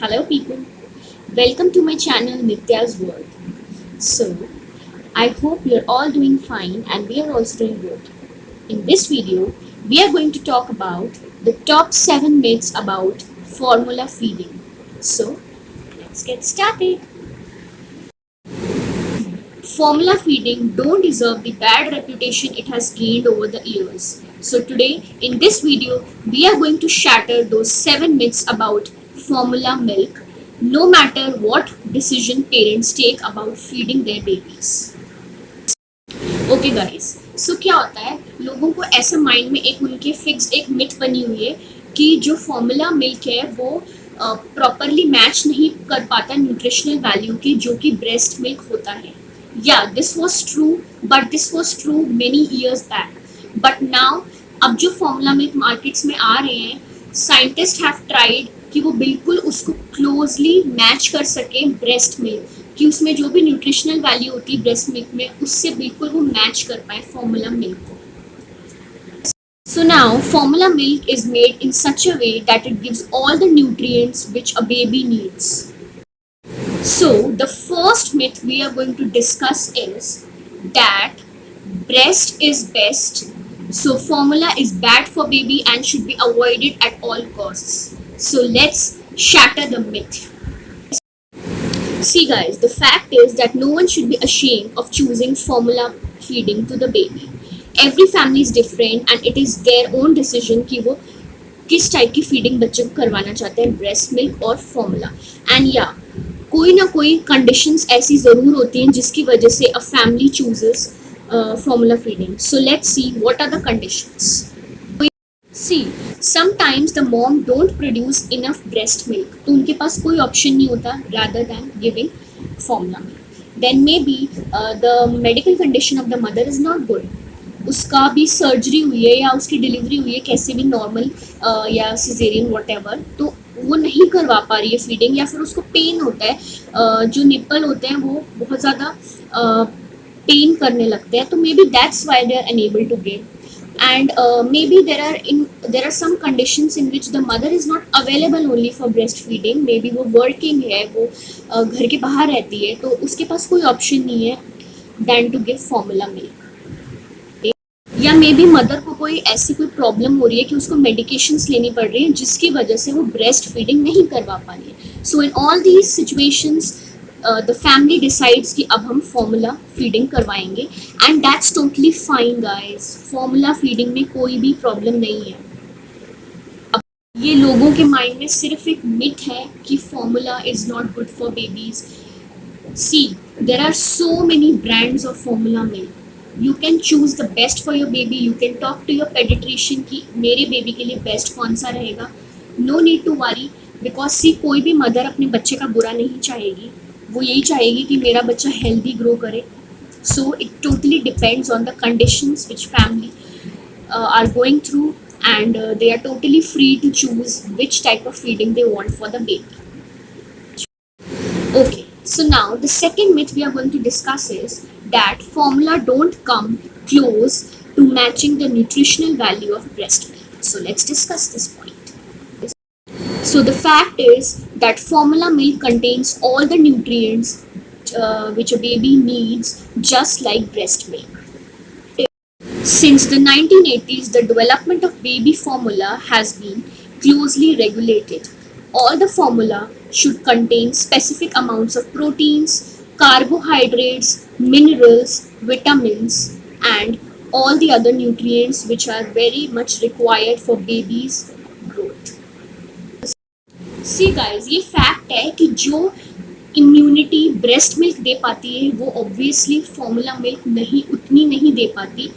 Hello people, welcome to my channel Nitya's World. So, I hope you're all doing fine and we are also doing good. In this video, we are going to talk about the top 7 myths about formula feeding. So, let's get started. Formula feeding don't deserve the bad reputation it has gained over the years. So today in this video we are going to shatter those 7 myths about formula milk no matter what decision parents take about feeding their babies. Okay guys, so क्या होता है लोगों को ऐसा mind में एक उनके fix एक मिथ बनी हुई है कि जो फॉर्मूला मिल्क है वो प्रॉपरली मैच नहीं कर पाता न्यूट्रिशनल वैल्यू की जो कि ब्रेस्ट मिल्क होता है. या this was true, but this was true many years back. But now अब जो फॉर्मूला मिल्क मार्केट्स में आ रहे हैं, साइंटिस्ट हैव ट्राइड कि वो बिल्कुल उसको क्लोजली मैच कर सके ब्रेस्ट मिल्क, कि उसमें जो भी न्यूट्रिशनल वैल्यू होती है ब्रेस्ट मिल्क में उससे बिल्कुल वो मैच कर पाए फॉर्मूला मिल्क को. So now formula milk is made in such a way that it gives all the nutrients which a baby needs. So the first myth we are going to discuss is that breast is best, so formula is bad for baby and should be avoided at all costs. So let's shatter the myth. See guys, the fact is that no one should be ashamed of choosing formula feeding to the baby. Every family is different and it is their own decision कि वो किस type की feeding बच्चे को करवाना चाहते हैं, breast milk और फॉर्मूला. एंड या कोई ना कोई कंडीशंस ऐसी ज़रूर होती हैं जिसकी वजह से a family chooses formula feeding. So let's see what are the conditions. See, sometimes the mom don't produce enough breast milk, तो उनके पास कोई ऑप्शन नहीं होता rather than giving formula milk. Then maybe the medical condition of the mother is not good. उसका भी surgery हुई है या उसकी डिलीवरी हुई है कैसे भी नॉर्मल या सिजेरियन व्हाटएवर, तो वो नहीं करवा पा रही है फीडिंग, या फिर उसको पेन होता है, जो निप्पल होते हैं वो बहुत ज़्यादा पेन करने लगते हैं, तो maybe that's why they are unable to give. And maybe there are some conditions in which the mother is not available only for breastfeeding. Maybe वो working है, वो घर के बाहर रहती है, तो उसके पास कोई ऑप्शन नहीं है than to give formula milk. या मे बी मदर को कोई ऐसी कोई प्रॉब्लम हो रही है कि उसको मेडिकेशंस लेनी पड़ रही है जिसकी वजह से वो ब्रेस्ट फीडिंग नहीं करवा पा रही है. So in all these situations the family decides कि अब हम फॉर्मूला फीडिंग करवाएंगे and that's totally fine guys. Formula feeding में कोई भी प्रॉब्लम नहीं है. अब ये लोगों के माइंड में सिर्फ एक मिथ है कि formula is not good for babies. See, there are so many brands of formula milk. You can choose the best for your baby. You can talk to your paediatrician कि मेरे baby के लिए best कौन सा रहेगा. No need to worry, because see कोई भी mother अपने बच्चे का बुरा नहीं चाहेगी, वो यही चाहेगी कि मेरा बच्चा हेल्दी ग्रो करे. So it totally depends on the conditions which family are going through and they are totally free to choose which type of feeding they want for the baby. Okay, so now the second myth we are going to discuss is that formula don't come close to matching the nutritional value of breast milk. So let's discuss this point. So the fact is that formula milk contains all the nutrients which a baby needs, just like breast milk. Since the 1980s, the development of baby formula has been closely regulated. All the formula should contain specific amounts of proteins, carbohydrates, minerals, vitamins, and all the other nutrients which are very much required for baby's growth. See guys, ये fact है कि जो immunity breast milk दे पाती है वो obviously formula milk उतनी नहीं दे पाती.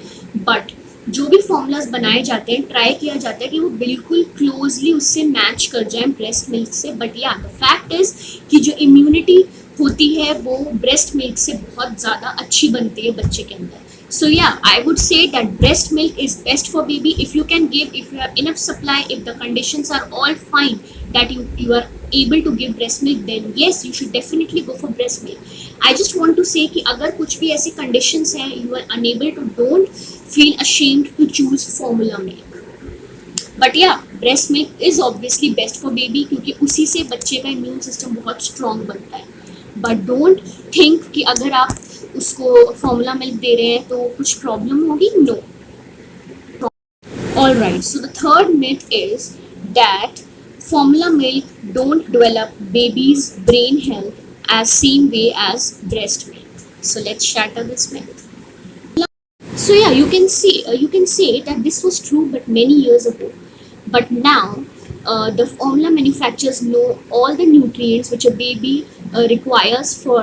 बट जो भी फॉर्मूलाज बनाए जाते हैं ट्राई किया जाता है कि वो बिल्कुल क्लोजली उससे मैच कर जाए ब्रेस्ट मिल्क से. बट या द फैक्ट इज कि जो इम्यूनिटी होती है वो ब्रेस्ट मिल्क से बहुत ज़्यादा अच्छी बनती है बच्चे के अंदर. So yeah, I would say that breast milk is best for baby if you can give, if you have enough supply, if the conditions are all fine that you are able to give breast milk, then yes, you should definitely go for breast milk. I just want to say कि अगर कुछ भी ऐसी conditions हैं you are unable to, don't feel ashamed to choose formula milk. But yeah breast milk is obviously best for baby, क्योंकि उसी से बच्चे का इम्यून सिस्टम बहुत स्ट्रांग बनता है. बट डोंट थिंक कि अगर आप उसको फॉर्मूला मिल्क दे रहे हैं तो कुछ प्रॉब्लम होगी. No. All right. So the third myth is that formula milk don't develop baby's brain health as same way as breast milk. So let's shatter this myth. So yeah, you can say that this was true, but many years ago. But now, the formula manufacturers know all the nutrients which a baby requires for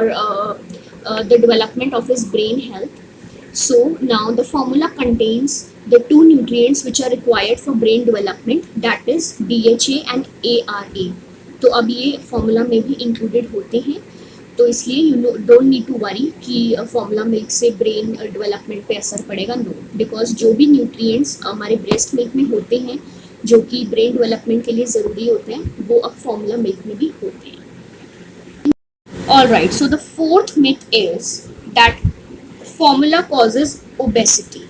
the development of his brain health. So now the formula contains the two nutrients which are required for brain development, that is DHA and ARA. तो अब ये formula में भी included होते हैं. तो इसलिए you don't need to worry कि फॉर्मूला मिल्क से ब्रेन डेवलपमेंट पे असर पड़ेगा. नो, बिकॉज जो भी न्यूट्रिएंट्स हमारे ब्रेस्ट मिल्क में होते हैं जो कि ब्रेन डेवलपमेंट के लिए ज़रूरी होते हैं, वो अब फॉर्मूला मिल्क में भी होते हैं. All right, so the fourth myth is that formula causes obesity.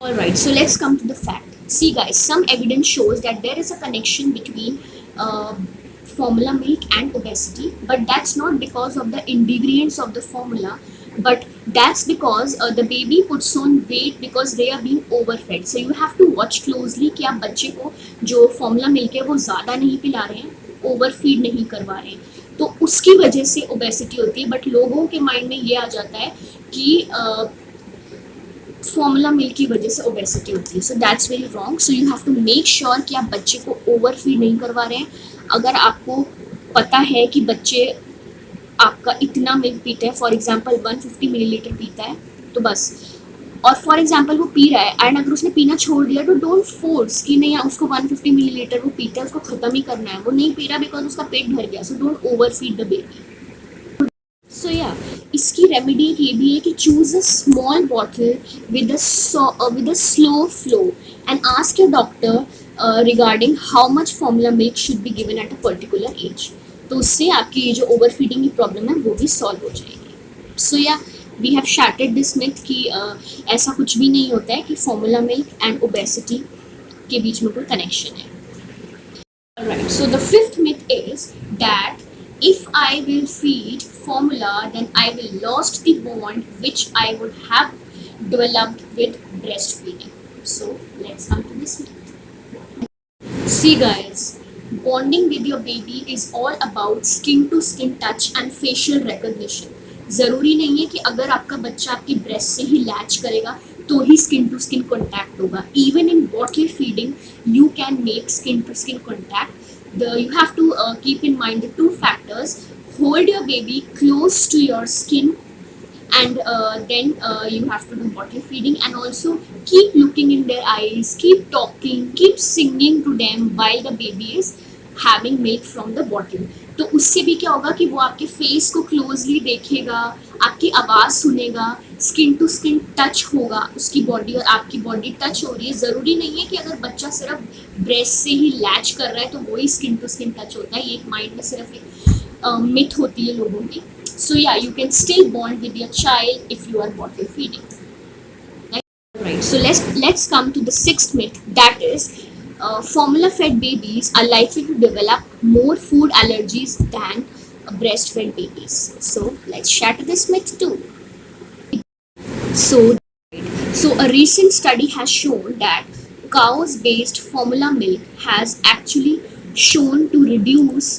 All right, so let's come to the fact. See, guys, some evidence shows that there is a connection between formula milk and obesity, but that's not because of the ingredients of the formula, but that's because the baby puts on weight because they are being overfed. So you have to watch closely कि आप बच्चे को जो formula milk है वो ज़्यादा नहीं पिला रहे हैं, overfeed नहीं करवा रहे हैं, तो उसकी वजह से obesity होती है. बट लोगों के माइंड में ये आ जाता है कि फॉर्मूला मिल्क की वजह से ओबेसिटी होती है. So that's very wrong. So you have to make sure कि आप बच्चे को ओवर फीड नहीं करवा रहे हैं. अगर आपको पता है कि बच्चे आपका इतना मिल्क पीता है, फॉर एग्जांपल 150 मिलीलीटर पीता है, तो बस, और फॉर एग्जांपल वो पी रहा है एंड अगर उसने पीना छोड़ दिया तो डोंट फोर्स कि नहीं उसको 150 मिलीलीटर वो पीता है, उसको ख़त्म ही करना है. वो नहीं पी रहा बिकॉज उसका पेट भर गया. So don't overfeed the baby. So yeah इसकी रेमेडी ये भी है कि choose a small bottle with a slow flow and ask your doctor regarding how much formula milk should be given at a particular age. तो उससे आपकी ये जो ओवर फीडिंग की प्रॉब्लम है वो भी सॉल्व हो जाएगी. So yeah we have shattered this myth कि ऐसा कुछ भी नहीं होता है कि फॉर्मूला मिल्क एंड ओबेसिटी के बीच में कोई कनेक्शन है. Alright, so the fifth myth is that if I will feed formula, then I will lost the bond which I would have developed with breastfeeding. So let's come to this myth. See, guys, bonding with your baby is all about skin to skin touch and facial recognition. ज़रूरी नहीं है कि अगर आपका बच्चा आपकी breast से ही latch करेगा तो ही स्किन टू स्किन कॉन्टैक्ट होगा. Even in bottle feeding you can make skin to skin contact. You have to keep in mind the two factors. Hold your baby close to your skin, and then you have to do bottle feeding, and also keep looking in their eyes, keep talking, keep singing to them while the baby is having milk from the bottle. तो उससे भी क्या होगा कि वो आपके face को closely देखेगा, आपकी आवाज़ सुनेगा, स्किन टू स्किन टच होगा, उसकी बॉडी और आपकी बॉडी टच हो रही है. ज़रूरी नहीं है कि अगर बच्चा सिर्फ ब्रेस्ट से ही लैच कर रहा है तो वही स्किन टू स्किन टच होता है. ये एक माइंड में सिर्फ एक मिथ होती है लोगों की. So yeah you can still bond with your child if you are bottle feeding. Right, so let's come to the sixth myth, that is formula fed babies are likely to develop more food allergies than breastfed babies. So let's shatter this myth too. So a recent study has shown that cows based formula milk has actually shown to reduce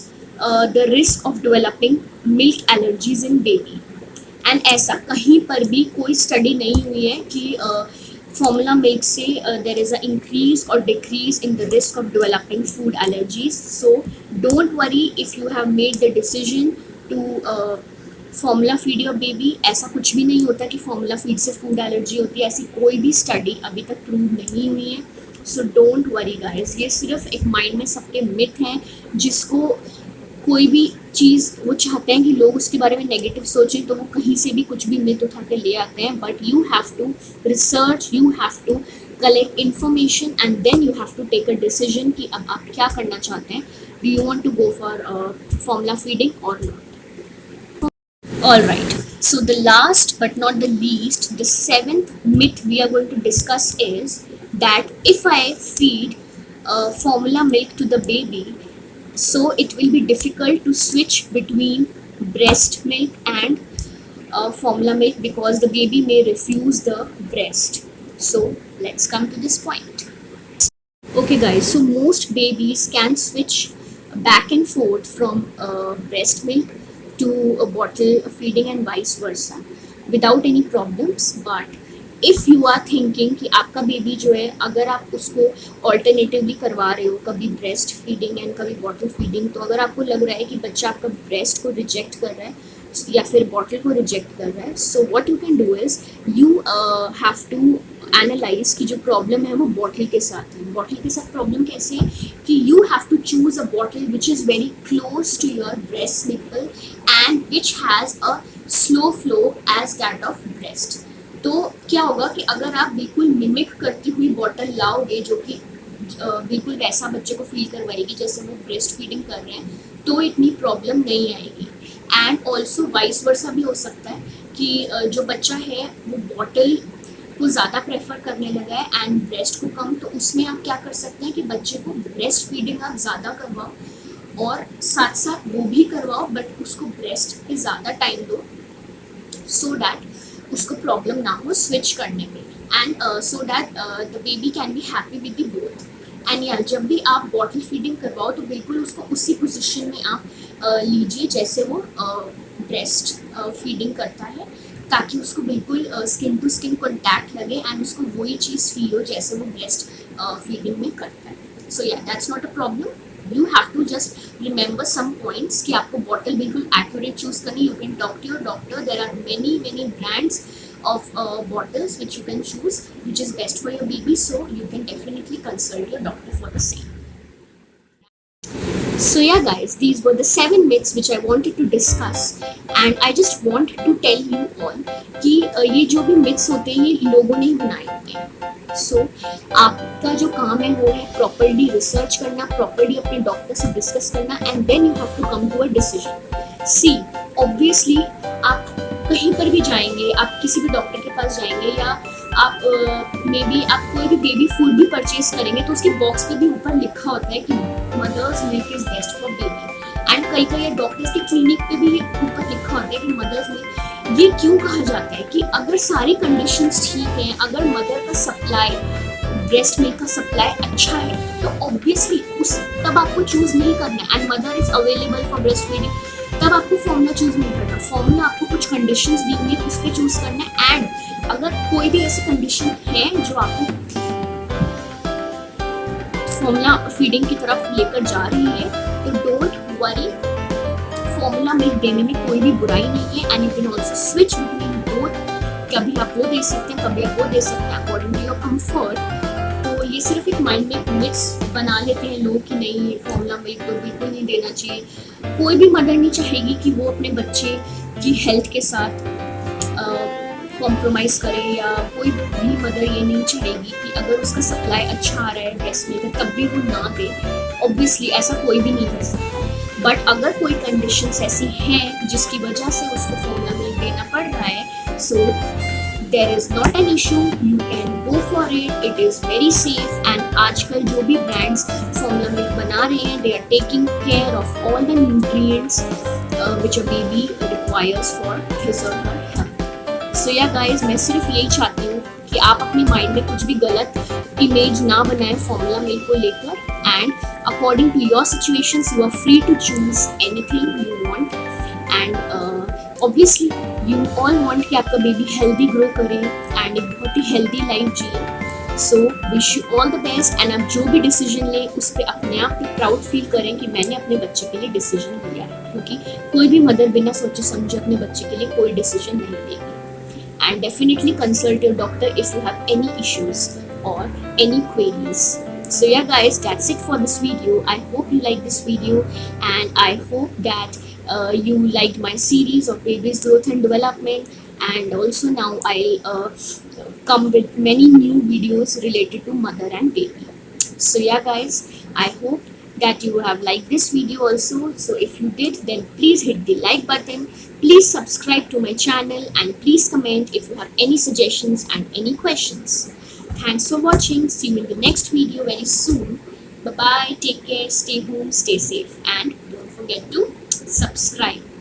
the risk of developing milk allergies in baby. And ऐसा कहीं पर भी कोई study नहीं हुई है कि formula milk से there is a increase or decrease in the risk of developing food allergies. So don't worry if you have made the decision to formula feed your baby. ऐसा कुछ भी नहीं होता कि फॉर्मूला फीड से food allergy होती है. ऐसी कोई भी स्टडी अभी तक प्रूव नहीं हुई है. सो डोंट वरी गाइस, ये सिर्फ एक माइंड में सबके मिथ हैं जिसको कोई भी चीज़ वो चाहते हैं कि लोग उसके बारे में नेगेटिव सोचें तो वो कहीं से भी कुछ भी मिथ उठा के ले आते हैं. But you have to research, you have to collect information and then you have to take a decision कि अब आप क्या करना चाहते हैं. Do you want to go for formula feeding or not. Alright, so the last but not the least, the seventh myth we are going to discuss is that if I feed formula milk to the baby, so it will be difficult to switch between breast milk and formula milk because the baby may refuse the breast. So let's come to this point. Okay guys, so most babies can switch back and forth from breast milk to a bottle feeding and vice versa without any problems. But if you are thinking कि आपका baby जो है अगर आप उसको alternatively करवा रहे हो, कभी ब्रेस्ट फीडिंग एंड कभी बॉटल फीडिंग, तो अगर आपको लग रहा है कि बच्चा आपका ब्रेस्ट को रिजेक्ट कर रहा है या फिर बॉटल को रिजेक्ट कर रहा है, so what you can do is you have to analyse कि जो प्रॉब्लम है वो बॉटल के साथ है. बॉटल के साथ प्रॉब्लम कैसे है कि you have to choose a bottle which is very close to your breast nipple and which has a slow flow as that of breast. तो क्या होगा कि अगर आप बिल्कुल मिमिक करती हुई बॉटल लाओगे जो कि बिल्कुल वैसा बच्चे को फील करवाएगी जैसे वो ब्रेस्ट फीडिंग कर रहे हैं, तो इतनी प्रॉब्लम नहीं आएगी. एंड ऑल्सो वाइस वर्सा भी हो सकता है कि जो बच्चा है वो बॉटल को ज़्यादा प्रेफर करने लगा है एंड ब्रेस्ट को कम, तो उसमें आप क्या कर सकते हैं कि बच्चे को ब्रेस्ट फीडिंग आप ज़्यादा करवाओ और साथ साथ वो भी करवाओ बट उसको ब्रेस्ट पे ज़्यादा टाइम दो सो दैट उसको प्रॉब्लम ना हो स्विच करने में and so that the baby can be happy with the both. And यार जब भी आप बॉटल फीडिंग करवाओ तो बिल्कुल उसको उसी पोजीशन में आप लीजिए जैसे वो ब्रेस्ट फीडिंग करता है, ताकि उसको बिल्कुल स्किन टू स्किन कॉन्टैक्ट लगे एंड उसको वही चीज़ फील हो जैसे वो ब्रेस्ट फीडिंग में करता है. सो या that's not a problem. You have to just remember some points कि आपको बॉटल बिल्कुल accurate choose करनी. You can talk to your doctor. There are many brands of bottles which you can choose which is best for your baby. So you can definitely consult your doctor for the same. So yeah guys, these were the 7 myths which I wanted to discuss and I just want to tell you all कि ये जो भी myths होते हैं ये लोगों ने ही बनाए होते हैं. So आपका जो काम है वो है प्रॉपरली रिसर्च करना, प्रॉपरली अपने डॉक्टर से डिस्कस करना and then you have to come to a decision. See obviously आप कहीं पर भी जाएंगे, आप किसी भी डॉक्टर के पास जाएंगे या आप मे बी आप कोई भी बेबी फूड भी परचेज करेंगे तो उसके बॉक्स पे भी ऊपर लिखा होता है कि mother's milk is best for baby. And कई कई डॉक्टर्स के क्लिनिक पे भी ऊपर लिखा होता है कि मदर्स मिल्क. ये क्यों कहा जाता है कि अगर सारी कंडीशंस ठीक हैं, अगर मदर का सप्लाई ब्रेस्ट मिल्क का सप्लाई अच्छा है तो ऑब्वियसली उस तब आपको चूज नहीं करना है and mother is available for breast feeding, तब आपको फॉर्मूला चूज नहीं करना. फॉर्मूला आपको कुछ कंडीशंस दी हुई उस पर चूज करना है एंड अगर कोई भी ऐसी कंडीशन है जो आपको फॉर्मूला फीडिंग की तरफ लेकर जा रही है तो डोंट वरी, फॉर्मूला मिल्क देने में कोई भी बुराई नहीं है and you can also switch between both. कभी आप वो दे सकते हैं, कभी आप वो दे सकते हैं अकॉर्डिंग टू योर कंफर्ट. तो ये सिर्फ एक माइंड में मिक्स बना लेते हैं लोग कि नहीं फॉर्मूला मिल्क तो बिल्कुल नहीं देना चाहिए. कोई भी मदर नहीं चाहेगी कि वो अपने बच्चे की हेल्थ के साथ कॉम्प्रोमाइज़ करे या कोई भी मदर ये नहीं चाहेगी कि अगर उसका सप्लाई अच्छा आ रहा है ब्रेस्ट मिल्क तब भी वो ना दे. ऑब्वियसली ऐसा कोई भी नहीं कर सकता. बट अगर कोई कंडीशंस ऐसी हैं जिसकी वजह से उसको फॉर्मूला मिल्क देना पड़ रहा है, so there is not an issue, you can go for it. It is very safe and आजकल जो भी ब्रांड्स फॉर्मूला मिल्क बना रहे हैं they are taking care of all the nutrients which a baby requires for his or her health. So yeah guys मैं सिर्फ यही चाहती हूँ कि आप अपने माइंड में कुछ भी गलत इमेज ना बनाएं फॉर्मूला मिल्क को लेकर and according to your situations you are free to choose anything you want and obviously you all want कि आपका बेबी हेल्दी ग्रो करे एंड एक बहुत ही हेल्दी लाइफ जिए. So wish you all the best and आप जो भी डिसीजन लें उस पर अपने आप पे प्राउड फील करें कि मैंने अपने बच्चे के लिए डिसीजन लिया है, क्योंकि कोई भी मदर बिना सोचे समझे अपने बच्चे के लिए कोई डिसीजन नहीं लेगी. And definitely consult your doctor if you have any issues or any queries. So yeah guys, that's it for this video. I hope you like this video and I hope that you liked my series of baby's growth and development, and also now I'll come with many new videos related to mother and baby. So yeah guys, I hope that you have liked this video also. So if you did, then please hit the like button, please subscribe to my channel and please comment if you have any suggestions and any questions. Thanks for watching. See you in the next video very soon. Bye bye. Take care. Stay home. Stay safe. And don't forget to subscribe.